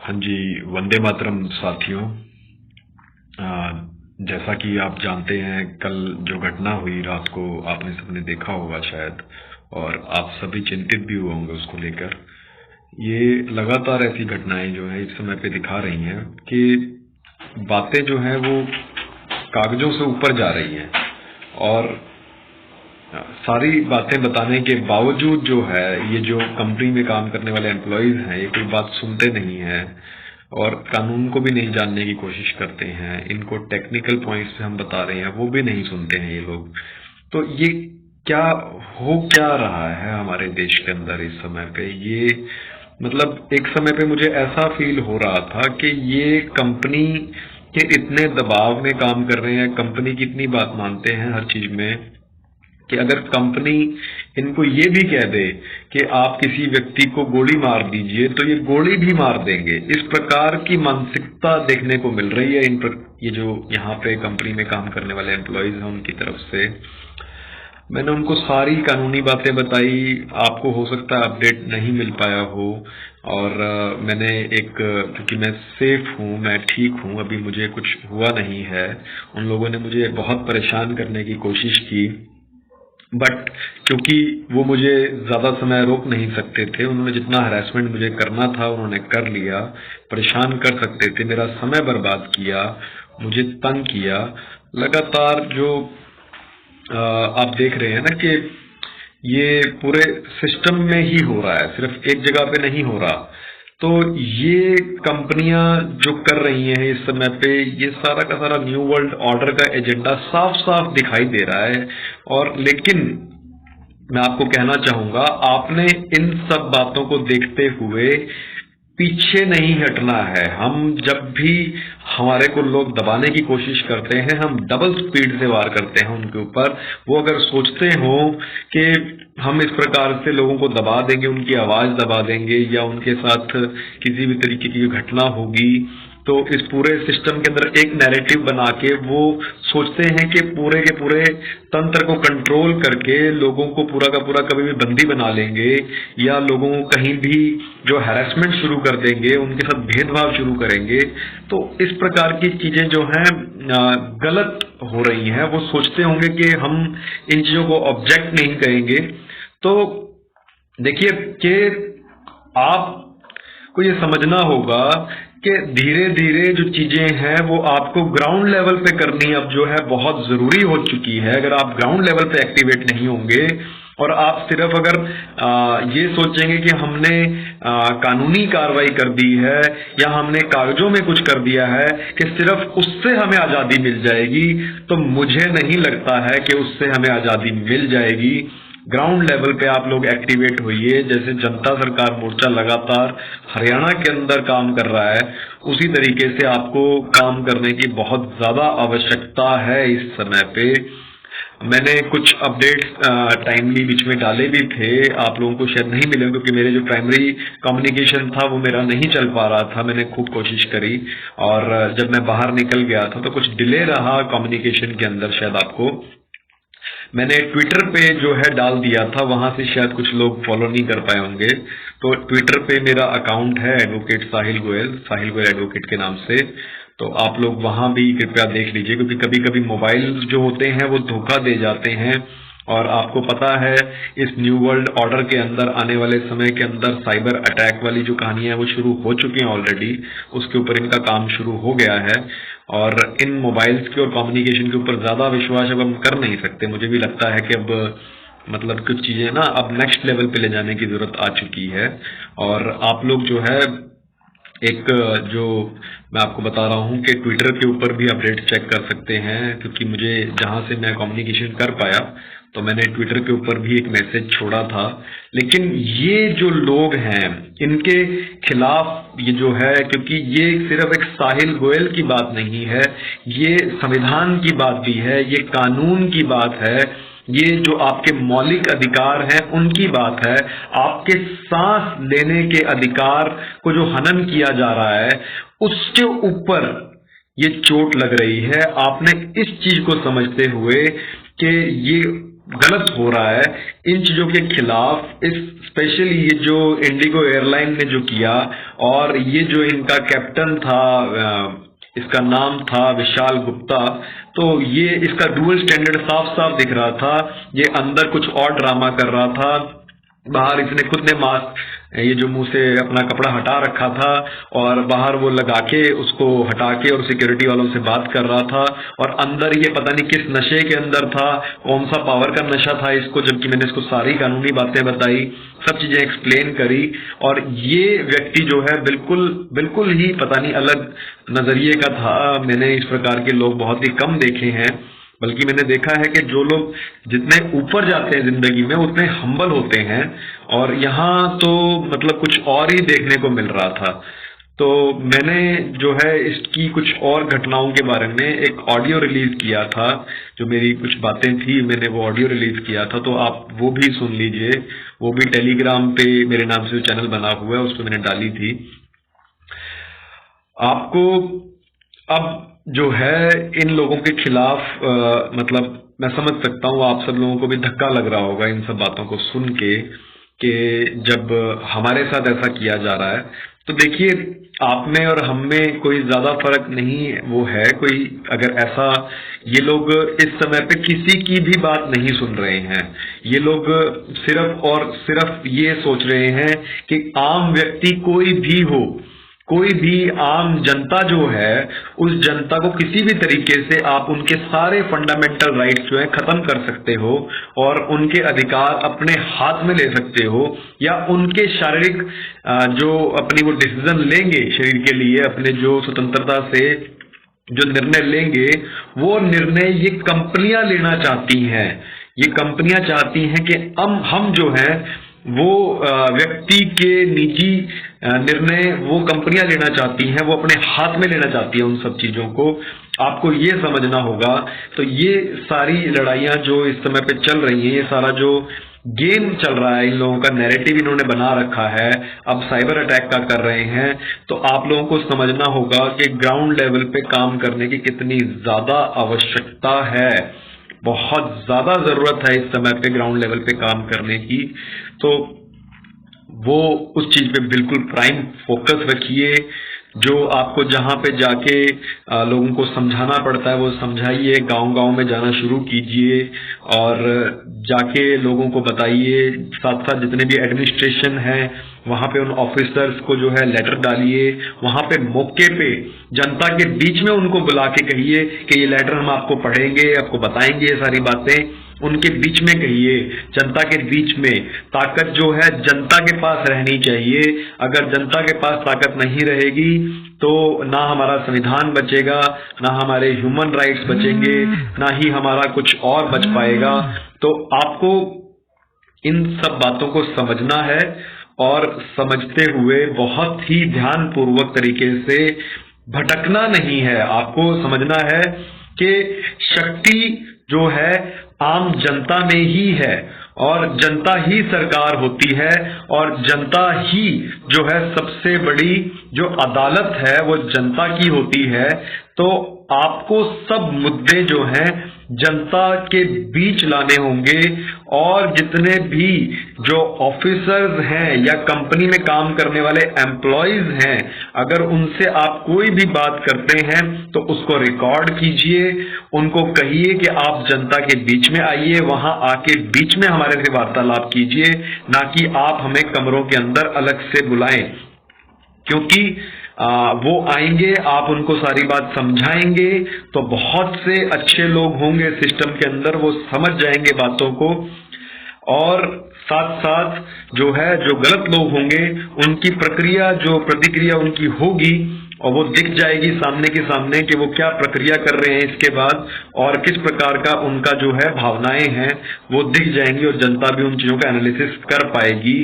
हाँ जी, वंदे मातरम साथियों। जैसा कि आप जानते हैं, कल जो घटना हुई रात को आपने सबने देखा होगा शायद, और आप सभी चिंतित भी हुए होंगे उसको लेकर। ये लगातार ऐसी घटनाएं जो है इस समय पे दिखा रही हैं कि बातें जो हैं वो कागजों से ऊपर जा रही हैं, और सारी बातें बताने के बावजूद जो है ये जो कंपनी में काम करने वाले एम्प्लॉयज हैं ये कोई बात सुनते नहीं हैं और कानून को भी नहीं जानने की कोशिश करते हैं। इनको टेक्निकल पॉइंट्स पे हम बता रहे हैं वो भी नहीं सुनते हैं ये लोग। तो ये क्या रहा है हमारे देश के अंदर इस समय पे? ये मतलब एक समय पे मुझे ऐसा फील हो रहा था कि ये कंपनी के इतने दबाव में काम कर रहे हैं, कंपनी की इतनी बात मानते हैं हर चीज में कि अगर कंपनी इनको ये भी कह दे कि आप किसी व्यक्ति को गोली मार दीजिए तो ये गोली भी मार देंगे। इस प्रकार की मानसिकता देखने को मिल रही है ये जो यहाँ पे कंपनी में काम करने वाले एम्प्लॉयज हैं उनकी तरफ से। मैंने उनको सारी कानूनी बातें बताई। आपको हो सकता है अपडेट नहीं मिल पाया हो, और मैंने क्योंकि मैं सेफ हूँ, मैं ठीक हूँ, अभी मुझे कुछ हुआ नहीं है। उन लोगों ने मुझे बहुत परेशान करने की कोशिश की, बट क्योंकि वो मुझे ज्यादा समय रोक नहीं सकते थे, उन्होंने जितना हरासमेंट मुझे करना था उन्होंने कर लिया। परेशान कर सकते थे, मेरा समय बर्बाद किया, मुझे तंग किया लगातार। जो आप देख रहे हैं ना कि ये पूरे सिस्टम में ही हो रहा है, सिर्फ एक जगह पे नहीं हो रहा। तो ये कंपनियां जो कर रही हैं इस समय पे, ये सारा का सारा न्यू वर्ल्ड ऑर्डर का एजेंडा साफ साफ दिखाई दे रहा है। और लेकिन मैं आपको कहना चाहूंगा, आपने इन सब बातों को देखते हुए पीछे नहीं हटना है। हम जब भी हमारे को लोग दबाने की कोशिश करते हैं, हम डबल स्पीड से वार करते हैं उनके ऊपर। वो अगर सोचते हो कि हम इस प्रकार से लोगों को दबा देंगे, उनकी आवाज दबा देंगे या उनके साथ किसी भी तरीके की घटना होगी, तो इस पूरे सिस्टम के अंदर एक नैरेटिव बना के वो सोचते हैं कि पूरे के पूरे तंत्र को कंट्रोल करके लोगों को पूरा का पूरा कभी भी बंदी बना लेंगे, या लोगों को कहीं भी जो हैरेसमेंट शुरू कर देंगे, उनके साथ भेदभाव शुरू करेंगे। तो इस प्रकार की चीजें जो हैं गलत हो रही हैं। वो सोचते होंगे कि हम इन चीजों को ऑब्जेक्ट नहीं करेंगे। तो देखिए कि आपको ये समझना होगा कि धीरे धीरे जो चीजें हैं वो आपको ग्राउंड लेवल पे करनी अब जो है बहुत जरूरी हो चुकी है। अगर आप ग्राउंड लेवल पे एक्टिवेट नहीं होंगे और आप सिर्फ अगर ये सोचेंगे कि हमने कानूनी कार्रवाई कर दी है या हमने कागजों में कुछ कर दिया है कि सिर्फ उससे हमें आजादी मिल जाएगी, तो मुझे नहीं लगता है कि उससे हमें आजादी मिल जाएगी। ग्राउंड लेवल पे आप लोग एक्टिवेट होइए। जैसे जनता सरकार मोर्चा लगातार हरियाणा के अंदर काम कर रहा है, उसी तरीके से आपको काम करने की बहुत ज्यादा आवश्यकता है इस समय पे। मैंने कुछ अपडेट्स टाइमली बीच में डाले भी थे, आप लोगों को शायद नहीं मिले क्योंकि मेरे जो प्राइमरी कम्युनिकेशन था वो मेरा नहीं चल पा रहा था। मैंने खूब कोशिश करी, और जब मैं बाहर निकल गया था तो कुछ डिले रहा कम्युनिकेशन के अंदर। शायद आपको मैंने ट्विटर पे जो है डाल दिया था, वहां से शायद कुछ लोग फॉलो नहीं कर पाए होंगे। तो ट्विटर पे मेरा अकाउंट है एडवोकेट साहिल गोयल एडवोकेट के नाम से। तो आप लोग वहां भी कृपया देख लीजिए, क्योंकि कभी कभी मोबाइल जो होते हैं वो धोखा दे जाते हैं। और आपको पता है इस न्यू वर्ल्ड ऑर्डर के अंदर आने वाले समय के अंदर साइबर अटैक वाली जो कहानियां है वो शुरू हो चुकी हैं ऑलरेडी। उसके ऊपर इनका काम शुरू हो गया है, और इन मोबाइल्स के और कम्युनिकेशन के ऊपर ज्यादा विश्वास अब हम कर नहीं सकते। मुझे भी लगता है कि अब मतलब कुछ चीजें ना अब नेक्स्ट लेवल पे ले जाने की जरूरत आ चुकी है। और आप लोग जो है जो मैं आपको बता रहा हूं कि ट्विटर के ऊपर भी अपडेट चेक कर सकते हैं, क्योंकि मुझे जहां से मैं कम्युनिकेशन कर पाया तो मैंने ट्विटर के ऊपर भी एक मैसेज छोड़ा था। लेकिन ये जो लोग हैं इनके खिलाफ ये जो है, क्योंकि ये सिर्फ एक साहिल गोयल की बात नहीं है, ये संविधान की बात भी है, ये कानून की बात है, ये जो आपके मौलिक अधिकार हैं उनकी बात है। आपके सांस लेने के अधिकार को जो हनन किया जा रहा है उसके ऊपर ये चोट लग रही है। आपने इस चीज को समझते हुए कि ये गलत हो रहा है, इन चीजों के खिलाफ इस स्पेशली ये जो इंडिगो एयरलाइन ने जो किया और ये जो इनका कैप्टन था, इसका नाम था विशाल गुप्ता, तो ये इसका डुअल स्टैंडर्ड साफ साफ दिख रहा था। ये अंदर कुछ और ड्रामा कर रहा था, बाहर इसने खुद ने मास्क, ये जो मुंह से अपना कपड़ा हटा रखा था, और बाहर वो लगा के उसको हटा के और सिक्योरिटी वालों से बात कर रहा था, और अंदर ये पता नहीं किस नशे के अंदर था, कौन सा पावर का नशा था इसको, जबकि मैंने इसको सारी कानूनी बातें बताई, सब चीजें एक्सप्लेन करी। और ये व्यक्ति जो है बिल्कुल बिल्कुल ही पता नहीं अलग नजरिए का था। मैंने इस प्रकार के लोग बहुत ही कम देखे हैं, बल्कि मैंने देखा है कि जो लोग जितने ऊपर जाते हैं जिंदगी में उतने हम्बल होते हैं, और यहाँ तो मतलब कुछ और ही देखने को मिल रहा था। तो मैंने जो है इसकी कुछ और घटनाओं के बारे में एक ऑडियो रिलीज किया था, जो मेरी कुछ बातें थी मैंने वो ऑडियो रिलीज किया था, तो आप वो भी सुन लीजिए। वो भी टेलीग्राम पे मेरे नाम से जो चैनल बना हुआ है उस पर मैंने डाली थी। आपको अब जो है इन लोगों के खिलाफ मतलब मैं समझ सकता हूँ आप सब लोगों को भी धक्का लग रहा होगा इन सब बातों को सुन के, कि जब हमारे साथ ऐसा किया जा रहा है। तो देखिए, आप में और हम में कोई ज्यादा फर्क नहीं वो है कोई, अगर ऐसा ये लोग इस समय पे किसी की भी बात नहीं सुन रहे हैं। ये लोग सिर्फ और सिर्फ ये सोच रहे हैं कि आम व्यक्ति कोई भी हो, कोई भी आम जनता जो है, उस जनता को किसी भी तरीके से आप उनके सारे फंडामेंटल राइट्स जो है खत्म कर सकते हो, और उनके अधिकार अपने हाथ में ले सकते हो, या उनके शारीरिक जो अपनी वो डिसीजन लेंगे शरीर के लिए, अपने जो स्वतंत्रता से जो निर्णय लेंगे, वो निर्णय ये कंपनियां लेना चाहती हैं। ये कंपनियां चाहती हैं कि हम जो है वो व्यक्ति के निजी निर्णय वो कंपनियां लेना चाहती हैं, वो अपने हाथ में लेना चाहती है उन सब चीजों को। आपको ये समझना होगा। तो ये सारी लड़ाइयां जो इस समय पे चल रही हैं, ये सारा जो गेम चल रहा है, इन लोगों का नैरेटिव इन्होंने बना रखा है, अब साइबर अटैक का कर रहे हैं, तो आप लोगों को समझना होगा कि ग्राउंड लेवल पे काम करने की कितनी ज्यादा आवश्यकता है। बहुत ज्यादा जरूरत है इस समय पे ग्राउंड लेवल पे काम करने की। तो वो उस चीज पे बिल्कुल प्राइम फोकस रखिए। जो आपको जहां पे जाके लोगों को समझाना पड़ता है वो समझाइए, गांव-गांव में जाना शुरू कीजिए और जाके लोगों को बताइए। साथ साथ जितने भी एडमिनिस्ट्रेशन है वहां पे उन ऑफिसर्स को जो है लेटर डालिए, वहां पे मौके पे जनता के बीच में उनको बुला के कहिए कि ये लेटर हम आपको पढ़ेंगे, आपको बताएंगे ये सारी बातें। उनके बीच में कहिए, जनता के बीच में। ताकत जो है जनता के पास रहनी चाहिए। अगर जनता के पास ताकत नहीं रहेगी तो ना हमारा संविधान बचेगा, ना हमारे ह्यूमन राइट्स बचेंगे, ना ही हमारा कुछ और बच पाएगा। तो आपको इन सब बातों को समझना है और समझते हुए बहुत ही ध्यानपूर्वक तरीके से भटकना नहीं है। आपको समझना है कि शक्ति जो है आम जनता में ही है, और जनता ही सरकार होती है, और जनता ही जो है सबसे बड़ी जो अदालत है वो जनता की होती है। तो आपको सब मुद्दे जो हैं जनता के बीच लाने होंगे, और जितने भी जो ऑफिसर्स हैं या कंपनी में काम करने वाले एम्प्लॉयज हैं, अगर उनसे आप कोई भी बात करते हैं तो उसको रिकॉर्ड कीजिए। उनको कहिए कि आप जनता के बीच में आइए, वहां आके बीच में हमारे से वार्तालाप कीजिए, ना कि आप हमें कमरों के अंदर अलग से बुलाएं। क्योंकि वो आएंगे, आप उनको सारी बात समझाएंगे तो बहुत से अच्छे लोग होंगे सिस्टम के अंदर, वो समझ जाएंगे बातों को, और साथ साथ जो है जो गलत लोग होंगे उनकी प्रक्रिया जो प्रतिक्रिया उनकी होगी और वो दिख जाएगी सामने के सामने कि वो क्या प्रक्रिया कर रहे हैं इसके बाद, और किस प्रकार का उनका जो है भावनाएं हैं वो दिख जाएंगी, और जनता भी उन चीजों का एनालिसिस कर पाएगी।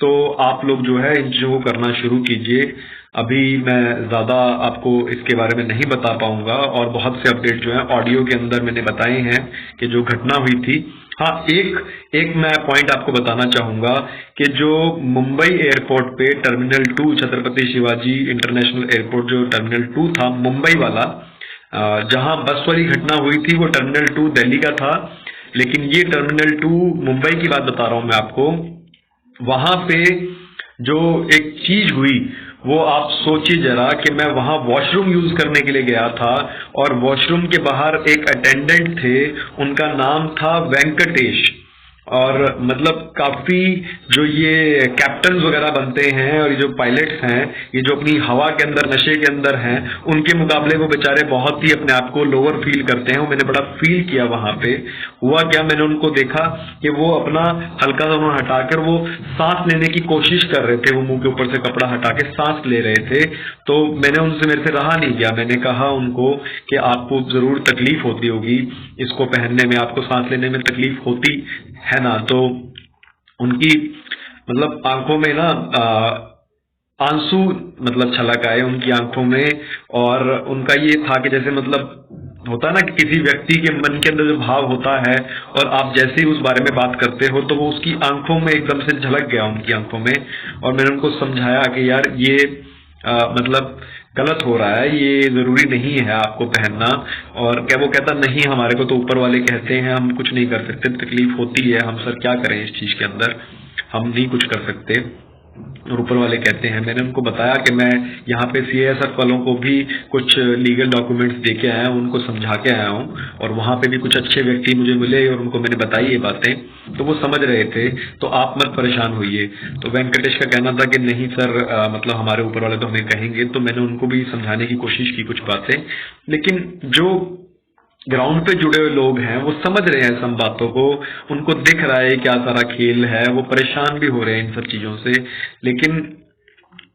तो आप लोग जो है इन चीजों को करना शुरू कीजिए। अभी मैं ज्यादा आपको इसके बारे में नहीं बता पाऊंगा, और बहुत से अपडेट जो है ऑडियो के अंदर मैंने बताए हैं कि जो घटना हुई थी। हाँ, एक मैं पॉइंट आपको बताना चाहूंगा कि जो मुंबई एयरपोर्ट पे terminal 2 Chhatrapati Shivaji international airport जो टर्मिनल 2 था मुंबई वाला, जहां बस वाली घटना हुई थी वो टर्मिनल 2 दिल्ली का था, लेकिन ये टर्मिनल 2 मुंबई की बात बता रहा हूं मैं आपको। वहां पे जो एक चीज हुई वो आप सोचिए जरा कि मैं वहां वॉशरूम यूज करने के लिए गया था और वॉशरूम के बाहर एक अटेंडेंट थे, उनका नाम था वेंकटेश। और मतलब काफी जो ये कैप्टन वगैरह बनते हैं और ये जो पायलट्स हैं, ये जो अपनी हवा के अंदर नशे के अंदर हैं, उनके मुकाबले वो बेचारे बहुत ही अपने आप को लोअर फील करते हैं। मैंने बड़ा फील किया वहां पे। हुआ क्या, मैंने उनको देखा कि वो अपना हल्का सा मुंह हटाकर वो सांस लेने की कोशिश कर रहे थे, वो मुंह के ऊपर से कपड़ा हटा के सांस ले रहे थे। तो मेरे से रहा नहीं गया, मैंने कहा उनको कि आपको जरूर तकलीफ होती होगी इसको पहनने में, आपको सांस लेने में तकलीफ होती है ना। तो उनकी मतलब आंखों में ना आंसू मतलब छलक आए उनकी आंखों में। और उनका ये था कि जैसे मतलब होता है ना कि किसी व्यक्ति के मन के अंदर जो भाव होता है और आप जैसे ही उस बारे में बात करते हो तो वो उसकी आंखों में एकदम से झलक गया, उनकी आंखों में। और मैंने उनको समझाया कि यार ये मतलब गलत हो रहा है, ये जरूरी नहीं है आपको पहनना। और क्या वो कहता नहीं, हमारे को तो ऊपर वाले कहते हैं, हम कुछ नहीं कर सकते, तकलीफ होती है, हम सर क्या करें इस चीज के अंदर, हम नहीं कुछ कर सकते और ऊपर वाले कहते हैं। मैंने उनको बताया कि मैं यहाँ पे सीएसएफ वालों को भी कुछ लीगल डॉक्यूमेंट्स दे के आया हूँ, उनको समझा के आया हूँ, और वहां पे भी कुछ अच्छे व्यक्ति मुझे मिले और उनको मैंने बताई ये बातें, तो वो समझ रहे थे। तो आप मत परेशान होइए। तो वेंकटेश का कहना था कि नहीं सर, मतलब हमारे ऊपर वाले तो हमें कहेंगे। तो मैंने उनको भी समझाने की कोशिश की कुछ बातें, लेकिन जो ग्राउंड पे जुड़े हुए लोग हैं वो समझ रहे हैं सब बातों को, उनको दिख रहा है क्या सारा खेल है, वो परेशान भी हो रहे हैं इन सब चीजों से, लेकिन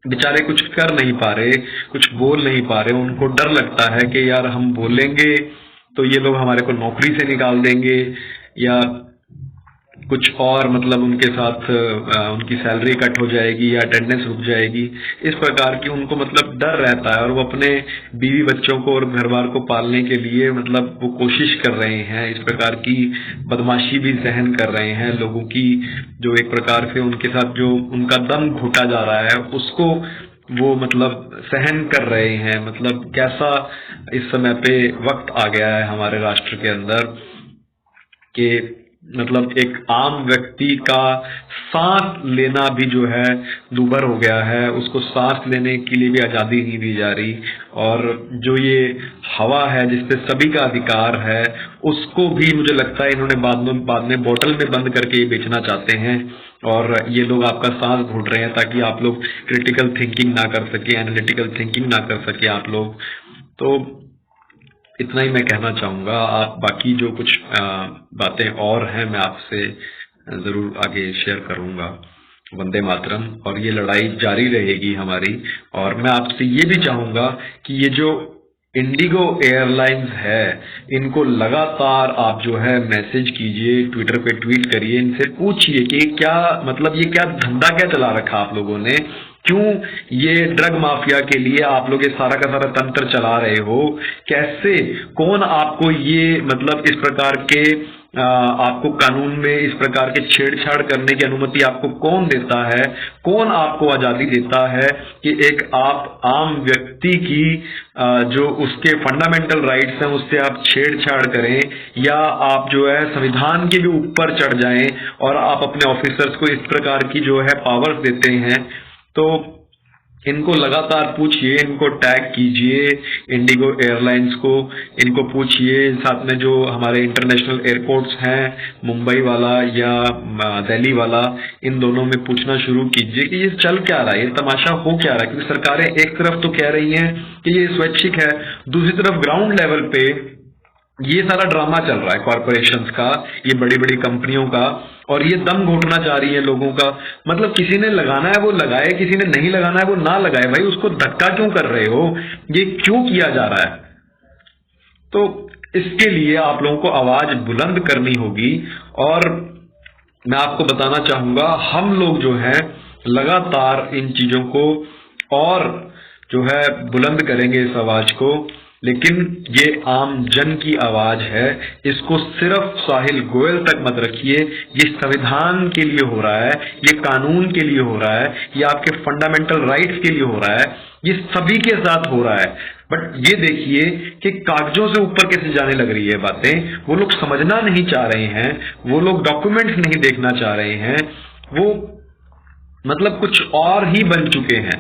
बेचारे कुछ कर नहीं पा रहे, कुछ बोल नहीं पा रहे। उनको डर लगता है कि यार हम बोलेंगे तो ये लोग हमारे को नौकरी से निकाल देंगे या कुछ और, मतलब उनके साथ उनकी सैलरी कट हो जाएगी या अटेंडेंस रुक जाएगी, इस प्रकार की उनको मतलब डर रहता है। और वो अपने बीवी बच्चों को और घर बार को पालने के लिए मतलब वो कोशिश कर रहे हैं, इस प्रकार की बदमाशी भी सहन कर रहे हैं लोगों की, जो एक प्रकार से उनके साथ जो उनका दम घुटा जा रहा है उसको वो मतलब सहन कर रहे हैं। मतलब कैसा इस समय पे वक्त आ गया है हमारे राष्ट्र के अंदर कि मतलब एक आम व्यक्ति का सांस लेना भी जो है दूभर हो गया है, उसको सांस लेने के लिए भी आजादी नहीं दी जा रही। और जो ये हवा है जिसपे सभी का अधिकार है, उसको भी मुझे लगता है इन्होंने बाद में बोतल में बंद करके ये बेचना चाहते हैं। और ये लोग आपका सांस घोट रहे हैं ताकि आप लोग क्रिटिकल थिंकिंग ना कर सके, एनालिटिकल थिंकिंग ना कर सके आप लोग। तो इतना ही मैं कहना चाहूंगा। आप बाकी जो कुछ बातें और हैं मैं आपसे जरूर आगे शेयर करूंगा। वंदे मातरम। और ये लड़ाई जारी रहेगी हमारी। और मैं आपसे ये भी चाहूंगा कि ये जो इंडिगो एयरलाइंस है, इनको लगातार आप जो है मैसेज कीजिए, ट्विटर पे ट्वीट करिए, इनसे पूछिए कि क्या मतलब ये क्या धंधा क्या चला रखा आप लोगों ने, क्यों ये ड्रग माफिया के लिए आप लोग ये सारा का सारा तंत्र चला रहे हो, कैसे, कौन आपको ये मतलब इस प्रकार के आपको कानून में इस प्रकार के छेड़छाड़ करने की अनुमति आपको कौन देता है, कौन आपको आजादी देता है कि एक आप आम व्यक्ति की जो उसके फंडामेंटल राइट्स हैं उससे आप छेड़छाड़ करें, या आप जो है संविधान के भी ऊपर चढ़ जाएं और आप अपने ऑफिसर्स को इस प्रकार की जो है पावर्स देते हैं। तो इनको लगातार पूछिए, इनको टैग कीजिए, इंडिगो एयरलाइंस को, इनको पूछिए। साथ में जो हमारे इंटरनेशनल एयरपोर्ट्स हैं, मुंबई वाला या दिल्ली वाला, इन दोनों में पूछना शुरू कीजिए कि ये चल क्या रहा है, ये तमाशा हो क्या रहा है। क्योंकि सरकारें एक तरफ तो कह रही हैं कि ये स्वैच्छिक है, दूसरी तरफ ग्राउंड लेवल पे ये सारा ड्रामा चल रहा है कॉरपोरेशंस का, ये बड़ी बड़ी कंपनियों का, और ये दम घोटना चाह रही है लोगों का। मतलब किसी ने लगाना है वो लगाए, किसी ने नहीं लगाना है वो ना लगाए। भाई उसको धक्का क्यों कर रहे हो, ये क्यों किया जा रहा है? तो इसके लिए आप लोगों को आवाज बुलंद करनी होगी। और मैं आपको बताना चाहूंगा, हम लोग जो है लगातार इन चीजों को और जो है बुलंद करेंगे इस आवाज को। लेकिन ये आम जन की आवाज है, इसको सिर्फ साहिल गोयल तक मत रखिए। ये संविधान के लिए हो रहा है, ये कानून के लिए हो रहा है, ये आपके फंडामेंटल राइट्स के लिए हो रहा है, ये सभी के साथ हो रहा है। बट ये देखिए कि कागजों से ऊपर कैसे जाने लग रही है बातें। वो लोग समझना नहीं चाह रहे हैं, वो लोग डॉक्यूमेंट्स नहीं देखना चाह रहे हैं, वो मतलब कुछ और ही बन चुके हैं।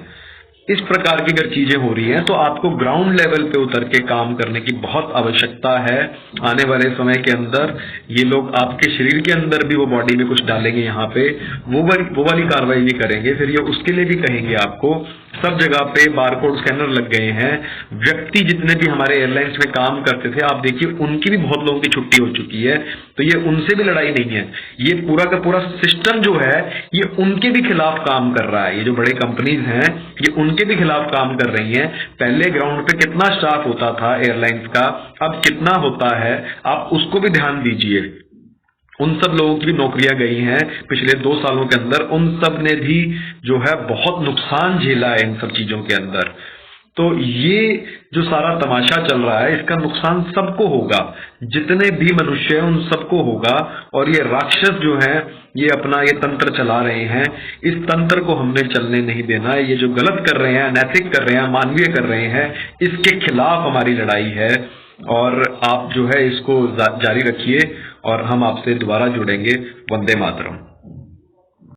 इस प्रकार की अगर चीजें हो रही हैं तो आपको ग्राउंड लेवल पे उतर के काम करने की बहुत आवश्यकता है। आने वाले समय के अंदर ये लोग आपके शरीर के अंदर भी वो बॉडी में कुछ डालेंगे, यहाँ पे वो वाली कार्रवाई भी करेंगे। फिर ये उसके लिए भी कहेंगे आपको, सब जगह पे बारकोड स्कैनर लग गए हैं। व्यक्ति जितने भी हमारे एयरलाइंस में काम करते थे, आप देखिए उनकी भी बहुत लोगों की छुट्टी हो चुकी है। तो ये उनसे भी लड़ाई नहीं है, ये पूरा का पूरा सिस्टम जो है ये उनके भी खिलाफ काम कर रहा है। ये जो बड़े कंपनीज हैं ये उनके भी खिलाफ काम कर रही हैं। पहले ग्राउंड पे कितना स्टाफ होता था एयरलाइंस का, अब कितना होता है, आप उसको भी ध्यान दीजिए। उन सब लोगों की भी नौकरियां गई हैं पिछले 2 सालों के अंदर, उन सब ने भी जो है बहुत नुकसान झेला है इन सब चीजों के अंदर। तो ये जो सारा तमाशा चल रहा है इसका नुकसान सबको होगा, जितने भी मनुष्य हैं उन सबको होगा। और ये राक्षस जो हैं ये अपना ये तंत्र चला रहे हैं, इस तंत्र को हमने चलने नहीं देना है। ये जो गलत कर रहे हैं, अनैतिक कर रहे हैं, अमानवीय कर रहे हैं, इसके खिलाफ हमारी लड़ाई है। और आप जो है इसको जारी रखिए और हम आपसे दोबारा जुड़ेंगे। वंदे मातरम।